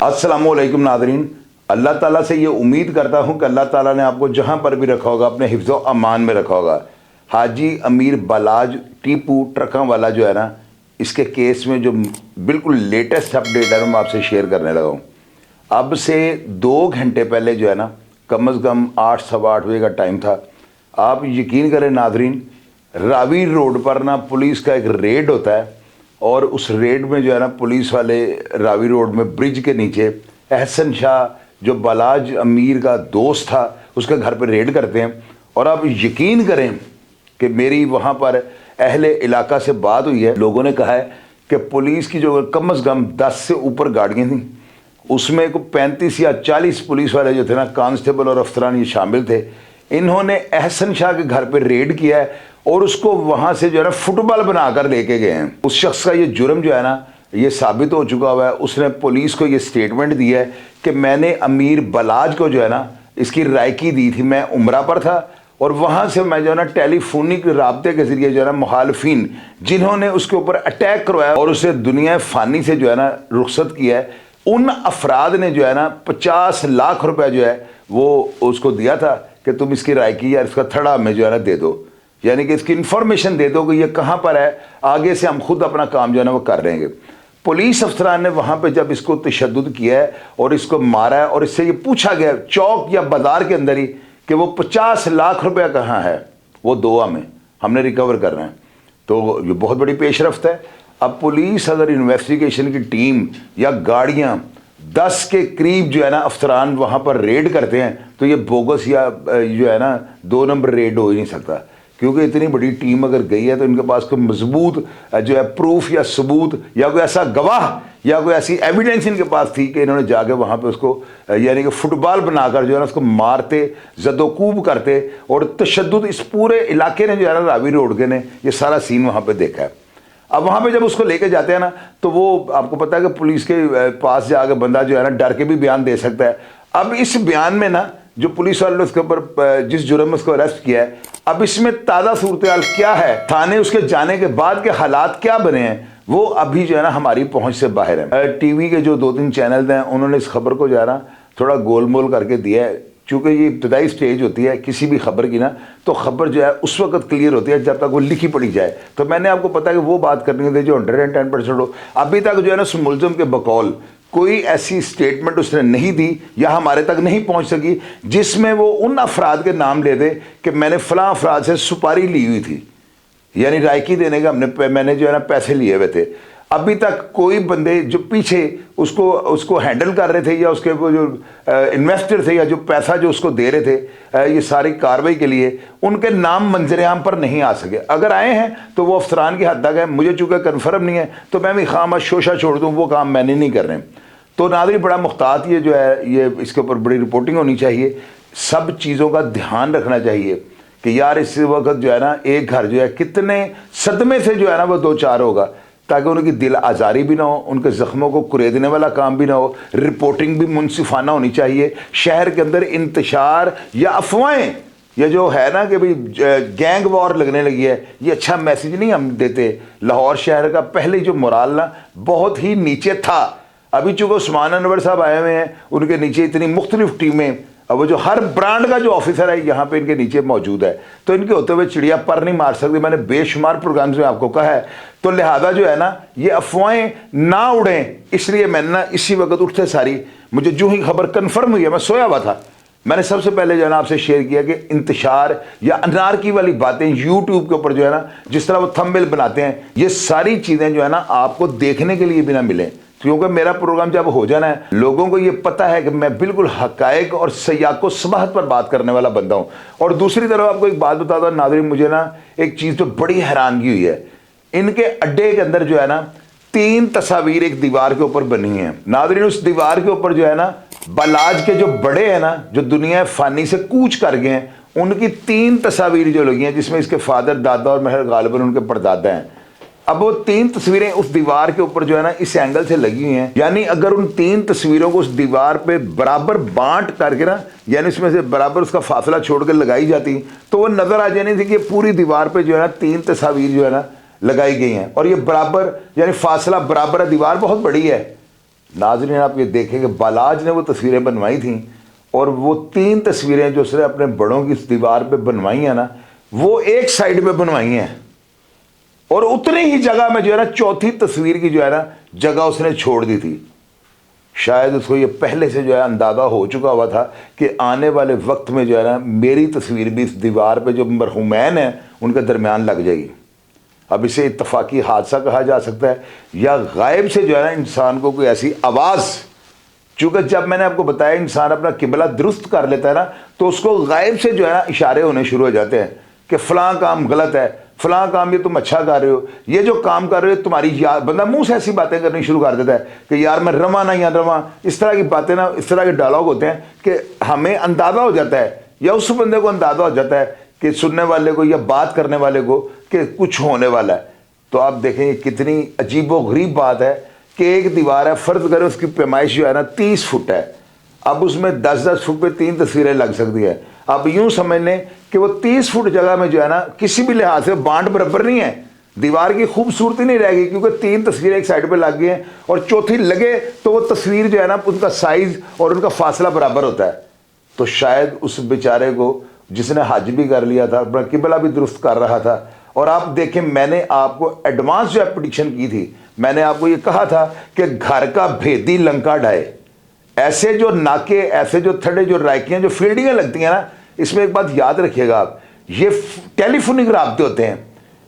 अस्सलामुअलैकुम नादरीन, अल्लाह ताला से ये उम्मीद करता हूँ कि अल्लाह ताला ने आपको जहाँ पर भी रखा होगा अपने हिफ्ज़ो अमान में रखा होगा। हाजी अमीर बालाज टीपू ट्रकों वाला जो है ना, इसके केस में जो बिल्कुल लेटेस्ट अपडेट है मैं आपसे शेयर करने लगा हूँ। अब से 2 घंटे पहले जो है ना, कम से कम 8 सवा 8 बजे का टाइम था। आप यकीन करें नादरीन, रावी रोड पर ना पुलिस का एक रेड होता है और उस रेड में जो है ना पुलिस वाले रावी रोड में ब्रिज के नीचे एहसन शाह जो बालाज अमीर का दोस्त था उसके घर पर रेड करते हैं। और आप यकीन करें कि मेरी वहाँ पर अहले इलाका से बात हुई है, लोगों ने कहा है कि पुलिस की जो कम से कम 10 से ऊपर गाड़ियाँ थीं, उसमें को 35 या 40 पुलिस वाले जो थे ना, कांस्टेबल और अफसरान ये शामिल थे। इन्होंने एहसन शाह के घर पर रेड किया है और उसको वहाँ से जो है ना फुटबॉल बनाकर लेके गए हैं। उस शख्स का ये जुर्म जो है ना, ये साबित हो चुका हुआ है। उसने पुलिस को ये स्टेटमेंट दी है कि मैंने अमीर बालाज को जो है ना इसकी रायकी दी थी। मैं उम्रा पर था और वहाँ से मैं जो है ना टेलीफोनिक राब्ते के ज़रिए जो है ना मुखालफिन जिन्होंने उसके ऊपर अटैक करवाया और उसे दुनिया फ़ानी से जो है ना रुखसत किया है, उन अफराद ने जो है ना 50 लाख रुपए जो है वो उसको दिया था कि तुम इसकी रायकी या इसका थड़ा हमें जो है ना दे दो, यानी कि इसकी इन्फॉर्मेशन दे दो कि ये कहाँ पर है, आगे से हम खुद अपना काम जो है ना वो कर लेंगे। पुलिस अफसरान ने वहाँ पे जब इसको तशद्दुद किया है और इसको मारा है और इससे ये पूछा गया चौक या बाजार के अंदर ही कि वो 50 लाख रुपया कहाँ है, वो दोआ में हमने रिकवर करना है। तो ये बहुत बड़ी पेशरफ्त है। अब पुलिस अगर इन्वेस्टिगेशन की टीम या गाड़ियाँ 10 के करीब जो है ना अफसरान वहाँ पर रेड करते हैं तो ये बोगस या जो है ना 2 नंबर रेड हो ही नहीं सकता, क्योंकि इतनी बड़ी टीम अगर गई है तो इनके पास कोई मजबूत जो है प्रूफ या सबूत या कोई ऐसा गवाह या कोई ऐसी एविडेंस इनके पास थी कि इन्होंने जाके वहाँ पे उसको यानी कि फुटबॉल बनाकर जो है ना उसको मारते, जदोकूब करते। और तशद्दुद इस पूरे इलाके ने जो है ना रावी रोड के ने ये सारा सीन वहाँ पर देखा है। अब वहाँ पे जब उसको लेके जाते हैं ना तो वो आपको पता है कि पुलिस के पास जाकर बंदा जो है ना डर के भी बयान दे सकता है। अब इस बयान में ना जो पुलिस वालों ने उसके ऊपर जिस जुर्म में उसको अरेस्ट किया है, अब इसमें ताज़ा सूरत हाल क्या है, थाने उसके जाने के बाद के हालात क्या बने हैं, वो अभी जो है ना हमारी पहुंच से बाहर है। टीवी के जो 2-3 चैनल हैं उन्होंने इस खबर को जो है ना थोड़ा गोलमोल करके दिया है। चूँकि ये इब्तदाई स्टेज होती है किसी भी खबर की ना, तो खबर जो है उस वक्त क्लियर होती है जब तक वो लिखी पड़ी जाए। तो मैंने आपको पता है कि वो बात करनी थी जो 110% हो। अभी तक जो है ना उस मुलज़िम के बकौल कोई ऐसी स्टेटमेंट उसने नहीं दी या हमारे तक नहीं पहुंच सकी जिसमें वो उन अफराद के नाम ले दे कि मैंने फ़लाँ अफराद से सुपारी ली हुई थी, यानी रायकी देने का मैंने जो है ना पैसे लिए हुए थे। अभी तक कोई बंदे जो पीछे उसको हैंडल कर रहे थे या उसके वो जो इन्वेस्टर थे या जो पैसा जो उसको दे रहे थे ये सारी कार्रवाई के लिए, उनके नाम मंजर आम पर नहीं आ सके। अगर आए हैं तो वो अफसरान की हद तक है। मुझे चूँकि कन्फर्म नहीं है तो मैं भी खामा शोशा छोड़ दूँ, वो काम मैंने नहीं कर रहे। तो नाज़रीन बड़ा मुख्तात ये जो है ये इसके ऊपर बड़ी रिपोर्टिंग होनी चाहिए। सब चीज़ों का ध्यान रखना चाहिए कि यार इस वक्त जो है ना एक घर जो है कितने सदमे से जो है ना वो 2-4 होगा, ताकि उनकी दिल आज़ारी भी ना हो, उनके ज़ख्मों को कुरेदने वाला काम भी ना हो। रिपोर्टिंग भी मुनसिफाना होनी चाहिए। शहर के अंदर इंतशार या अफवाहें ये जो है ना कि भाई गैंग वॉर लगने लगी है, ये अच्छा मैसेज नहीं हम देते। लाहौर शहर का पहले जो मोराल ना बहुत ही नीचे था। अभी चूँकि उस्मान अनवर साहब आए हुए हैं, उनके नीचे इतनी मुख्तलिफ टीमें, अब वो जो हर ब्रांड का जो ऑफिसर है यहाँ पे इनके नीचे मौजूद है, तो इनके होते हुए चिड़िया पर नहीं मार सकती। मैंने बेशुमार प्रोग्राम्स में आपको कहा है। तो लिहाजा जो है ना ये अफवाहें ना उड़ें, इसलिए मैंने ना इसी वक्त उठते सारी मुझे जो ही खबर कन्फर्म हुई है, मैं सोया हुआ था, मैंने सबसे पहले जो है ना आपसे शेयर किया कि इंतशार या अनारकी वाली बातें यूट्यूब के ऊपर जो है ना जिस तरह वो थंबनेल बनाते हैं, ये सारी चीज़ें जो है ना आपको देखने के लिए भी ना मिलें। क्योंकि मेरा प्रोग्राम जब हो जाना है, लोगों को ये पता है कि मैं बिल्कुल हकायक और सयाको सबाहत पर बात करने वाला बंदा हूँ। और दूसरी तरफ आपको एक बात बता दो नाज़रीन, मुझे ना एक चीज़ तो बड़ी हैरानगी हुई है। इनके अड्डे के अंदर जो है ना 3 तस्वीर एक दीवार के ऊपर बनी है। नाज़रीन उस दीवार के ऊपर जो है ना बालाज के जो बड़े हैं ना, जो दुनिया फ़ानी से कूच कर गए हैं, उनकी 3 तस्वीर जो लगी हैं, जिसमें इसके फादर, दादा और मेरे गालिबन उनके परदादा हैं। अब वो 3 तस्वीरें उस दीवार के ऊपर जो है ना इस एंगल से लगी हुई हैं, यानी अगर उन 3 तस्वीरों को उस दीवार पे बराबर बांट करके ना, यानी उसमें से बराबर उसका फासला छोड़ कर लगाई जाती तो वो नजर आ जानी थी कि पूरी दीवार पे जो है ना 3 तस्वीर जो है ना लगाई गई हैं और ये बराबर यानी फासला बराबर है। दीवार बहुत बड़ी है नाज़रीन आप ये देखें कि बालाज ने वो तस्वीरें बनवाई थी और वो 3 तस्वीरें जो उसने अपने बड़ों की दीवार पे बनवाई हैं ना, वो एक साइड पे बनवाई हैं और उतनी ही जगह में जो है ना चौथी तस्वीर की जो है ना जगह उसने छोड़ दी थी। शायद उसको ये पहले से जो है अंदाज़ा हो चुका हुआ था कि आने वाले वक्त में जो है ना मेरी तस्वीर भी इस दीवार पे जो मरहुमैन है उनके दरमियान लग जाएगी। अब इसे इत्तफाकी हादसा कहा जा सकता है या गायब से जो है ना इंसान को कोई ऐसी आवाज़, चूँकि जब मैंने आपको बताया इंसान अपना किबला दुरुस्त कर लेता है ना तो उसको गायब से जो है ना इशारे होने शुरू हो जाते हैं कि फ़लाँ काम गलत है, फ़लाँ काम ये तुम अच्छा कर रहे हो, ये जो काम कर रहे हो तुम्हारी याद, बंदा मुंह से ऐसी बातें करनी शुरू कर देता है कि यार मैं रवा ना या रवा, इस तरह की बातें ना, इस तरह के डायलॉग होते हैं कि हमें अंदाज़ा हो जाता है या उस बंदे को अंदाज़ा हो जाता है कि सुनने वाले को या बात करने वाले को कि कुछ होने वाला है। तो आप देखें ये कितनी अजीबोगरीब बात है कि एक दीवार है, फ़र्ज़ करें उसकी पैमाइश जो है ना 30 फुट है, अब उसमें 10-10 फुट पे 3 तस्वीरें लग सकती है। अब यूं समझ लें कि वो 30 फुट जगह में जो है ना किसी भी लिहाज से बांट बराबर नहीं है, दीवार की खूबसूरती नहीं रहेगी क्योंकि 3 तस्वीरें एक साइड पे लग गई हैं और चौथी लगे तो वो तस्वीर जो है ना उनका साइज़ और उनका फासला बराबर होता है। तो शायद उस बेचारे को जिसने हज भी कर लिया था, अपना किबला भी दुरुस्त कर रहा था, और आप देखें मैंने आपको एडवांस जो एप्लीकेशन की थी, मैंने आपको ये कहा था कि घर का भेदी लंका ढाए, ऐसे जो नाके, ऐसे जो थड़े, जो राइकियाँ, जो फील्डिंगें लगती हैं ना, इसमें एक बात याद रखिएगा आप, ये टेलीफोनिक राब्ते होते हैं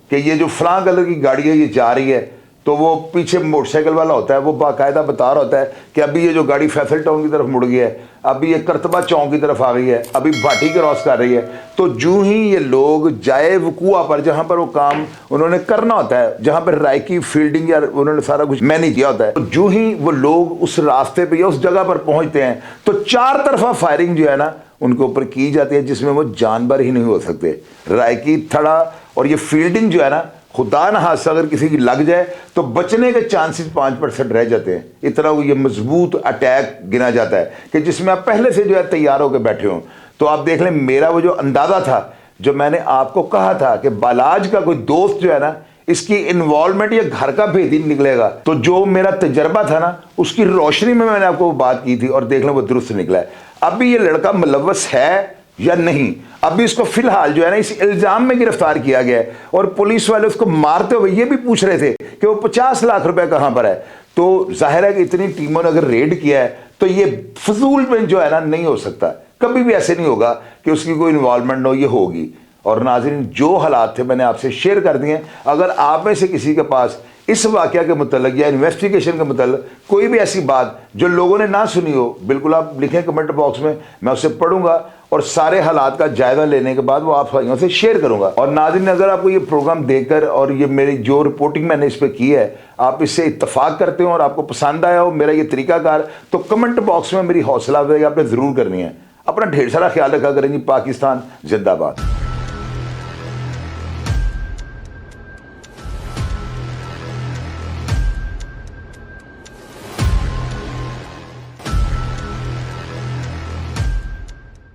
कि ये जो फलां कलर की गाड़ी है ये जा रही है तो वो पीछे मोटरसाइकिल वाला होता है, वो बाकायदा बता रहा होता है कि अभी ये जो गाड़ी फैसल टाउन की तरफ मुड़ गई है, अभी ये करतबा चौक की तरफ आ गई है, अभी भाटी क्रॉस कर रही है। तो जूं ही ये लोग जाए वकूआ पर, जहाँ पर वो काम उन्होंने करना होता है, जहाँ पर राइकी फील्डिंग या उन्होंने सारा कुछ मैनेज किया होता है, तो जूं ही वो लोग उस रास्ते पर या उस जगह पर पहुँचते हैं तो 4 तरफा फायरिंग जो है ना उनके ऊपर की जाती है जिसमें वो जानवर ही नहीं हो सकते। राइकी, थड़ा और ये फील्डिंग जो है ना, खुदा न हादसा अगर किसी की लग जाए तो बचने के चांसेस 5% रह जाते हैं। इतना ये मजबूत अटैक गिना जाता है कि जिसमें आप पहले से जो है तैयार होकर बैठे हों। तो आप देख लें मेरा वो जो अंदाज़ा था, जो मैंने आपको कहा था कि बालाज का कोई दोस्त जो है ना इसकी इन्वॉल्वमेंट या घर का भेद ही निकलेगा, तो जो मेरा तजर्बा था ना उसकी रोशनी में मैंने आपको बात की थी और देख लें वो दुरुस्त निकला है। अभी ये लड़का मुलव्वस है या नहीं, अभी इसको फिलहाल जो है ना इस इल्ज़ाम में गिरफ्तार किया गया है और पुलिस वाले उसको मारते हुए ये भी पूछ रहे थे कि वो 50 लाख रुपए कहाँ पर है। तो जाहिर है कि इतनी टीमों ने अगर रेड किया है तो ये फजूल में जो है ना नहीं हो सकता, कभी भी ऐसे नहीं होगा कि उसकी कोई इन्वॉल्वमेंट हो, ये होगी। और नाज़रीन जो हालात थे मैंने आपसे शेयर कर दिए। अगर आप में से किसी के पास इस वाक़या के मुतल्लिक़ या इन्वेस्टिगेशन के मुतल्लिक़ कोई भी ऐसी बात जो लोगों ने ना सुनी हो, बिल्कुल आप लिखें कमेंट बॉक्स में, मैं उसे पढ़ूंगा और सारे हालात का जायज़ा लेने के बाद वो आप भाइयों से शेयर करूंगा। और नाज़रीन अगर आपको ये प्रोग्राम देखकर और ये मेरी जो रिपोर्टिंग मैंने इस पर की है आप इससे इत्तफाक करते हो और आपको पसंद आया हो मेरा ये तरीकाकार, तो कमेंट बॉक्स में मेरी हौसला अफजाई आपने ज़रूर करनी है। अपना ढेर सारा ख्याल रखा करें जी। पाकिस्तान जिंदाबाद।